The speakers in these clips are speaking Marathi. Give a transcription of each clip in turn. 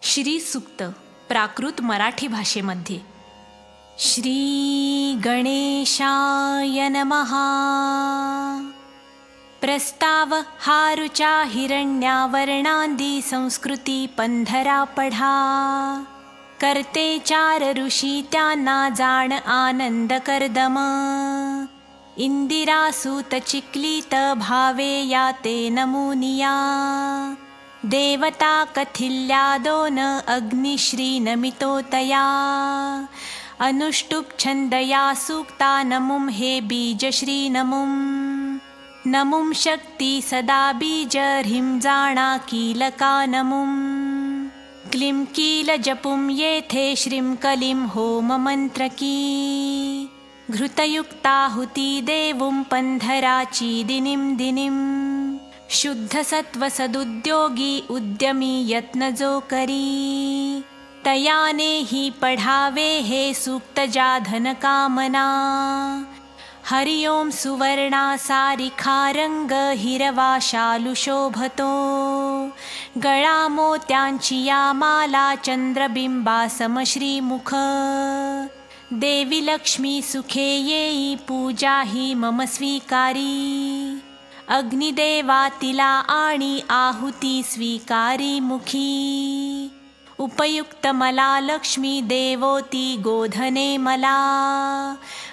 श्री सूक्त प्राकृत मराठी भाषेमध्ये. श्री गणेशाय नमः. प्रस्ताव हारुचा हिरण्यावर्णांदी संस्कृती पंधरा पढा. करते चार ऋषी त्यांना जाण आनंद करदम. इंदिरा सूत चिक्लित भावे याते नमुनिया. देवता कथिल्या दोन अग्निश्री नमितोतया. अनुष्टुप छंदया सूक्ता नमुम हे बीज श्री नमुम. नमुम शक्ती सदा बीज ह्रीं जाणा कीलका नमुम. क्लीं कील जपुम येथे श्रीं कलीं होम मंत्रकी. घृतयुक्ताहुती देवुं पंधराची दिनीं दिनीं. शुद्ध सत्व सदुद्योगी उद्यमी यत्न जो करी. तयाने ही पढावे हे सूक्त जाधन कामना. हरि ओम सुवर्णा सारिखा रंग हिरवा शालू शोभतो. गळा मोत्यांची या माला चंद्रबिंबा समश्रीमुख. देवी लक्ष्मी सुखे येई पूजा ही मम स्वीकारी. अग्निदेवा तिला आणि आहुती स्वीकारी मुखी. उपयुक्त मला लक्ष्मी देवोती गोधने मला.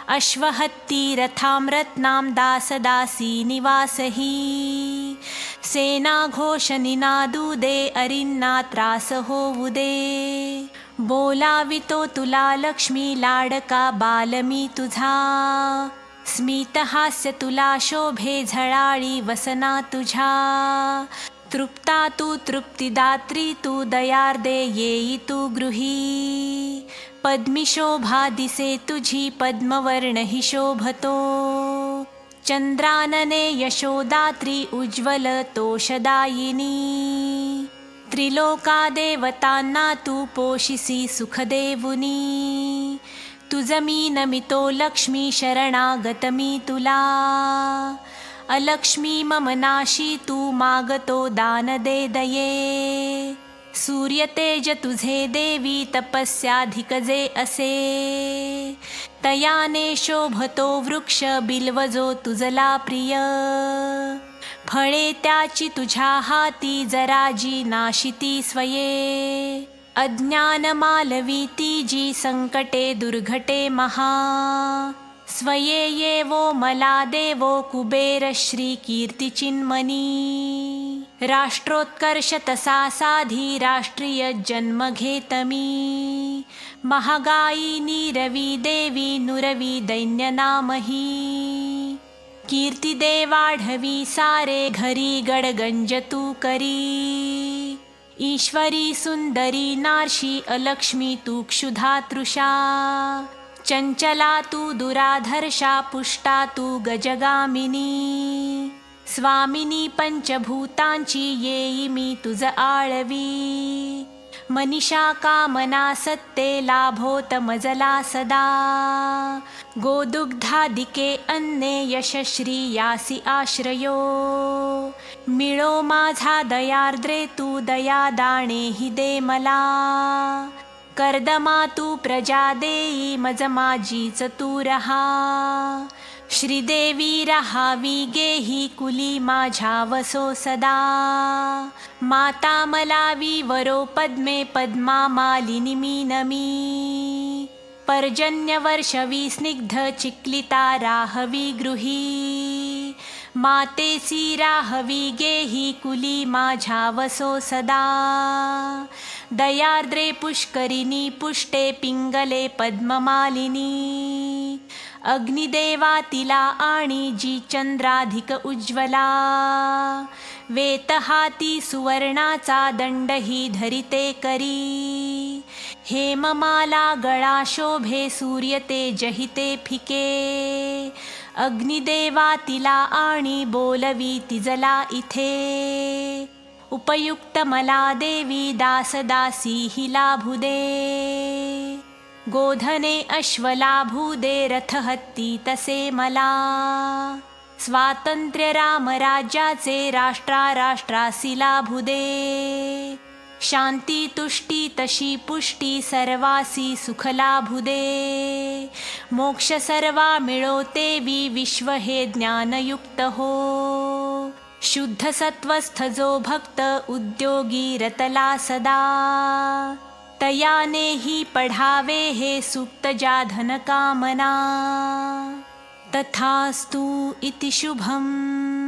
अश्वहत्ती रथां रत्नां दासदासी निवासही. सेना घोष निनादू दे अरिन्ना त्रास होऊ दे. बोलावितो तुला लक्ष्मी लाडका बालमी तुझा. स्मित हास्य तुला शोभे झळाळी वसना तुझ्या. तृप्ता तू तृप्तिदात्री तू दयार्दे येई तू गृही. पद्मी शोभा दिसे तुझी पद्मवर्ण ही शोभतो. चंद्रानने यशोदात्री उज्ज्वल तोषदायिनी. त्रिलोका देवतांना तू पोषिसी सुखदेवुनी. तुझ मी नमितो लक्ष्मी शरणागत मी तुला. अलक्ष्मी मम नाशी तू मागतो दान दे दये. सूर्य तेज तुझे देवी तपस्याधिक जे असे. तयाने शोभतो वृक्ष बिल्वजो तुझला प्रिय. फळे त्याची तुझ्या हाती जराजी नाशिती स्वये. अज्ञान मालवीती जी संकटे दुर्घटे महा. स्वये येवो मला देवो कुबेर श्री कीर्ती चिन्मनी. राष्ट्रोत्कर्ष तसा साधी राष्ट्रीय जन्म घेतमी. महागाई नीरवी देवी नुरवी दैन्य नामही. कीर्ती देवाढवी सारे घरी गडगंज तू करी. ईश्वरी सुंदरी नार्षी अलक्ष्मी तू क्षुधा तृषा. चंचला तू दुराधर्षा पुष्टा तू गजगामिनी. स्वामिनी पंचभूतांची येई मी तुझ आळवी. मनीषा कामना सत्ते लाभोत मजला सदा. गोदुग्धादिके अन्ने यशश्री यासी आश्रयो. मिळो माझा दयार्द्रे तू दया दाणे हि दे मला. कर्दमा तू प्रजा देई मज माझीच तू रहा. श्रीदेवी रहावी गेही कुली माझ्या वसो सदा. माता मलावी वरो पद्मे पद्मा मालिनी मी नमी. पर्जन्य वर्षवी स्निग्ध चिक्लिता राहवी गृही. मातेसी राहवी गेही कुली माझ्या वसो सदा. दयार्द्रे पुष्करिणी पुष्टे पिंगले पद्ममालिनी. अग्निदेवा तिला आणि जी चंद्राधिक उज्ज्वला. वेतहाती सुवर्णाचा दंडही धरिते करी. हेममाला गळा शोभे सूर्य तेजहिते फिके. अग्निदेवा तिला आणि बोलवी तिजला इथे. उपयुक्त मला देवी दासदासी ही लाभू दे. गोधने अश्व लाभू दे रथ हत्ती तसे मला. स्वातंत्र्य रामराज्याचे राष्ट्रासी लाभू दे. शांती तुष्टी तशी पुष्टी सर्वासी सुख लाभुदे. मोक्ष सर्वा मिळो तेवी विश्व हे ज्ञानयुक्त हो. शुद्ध सत्वस्थ जो भक्त उद्योगी रतला सदा. तयाने ही पढावे हे सूक्त ज्या धन कामना. तथास्तु इति शुभम्.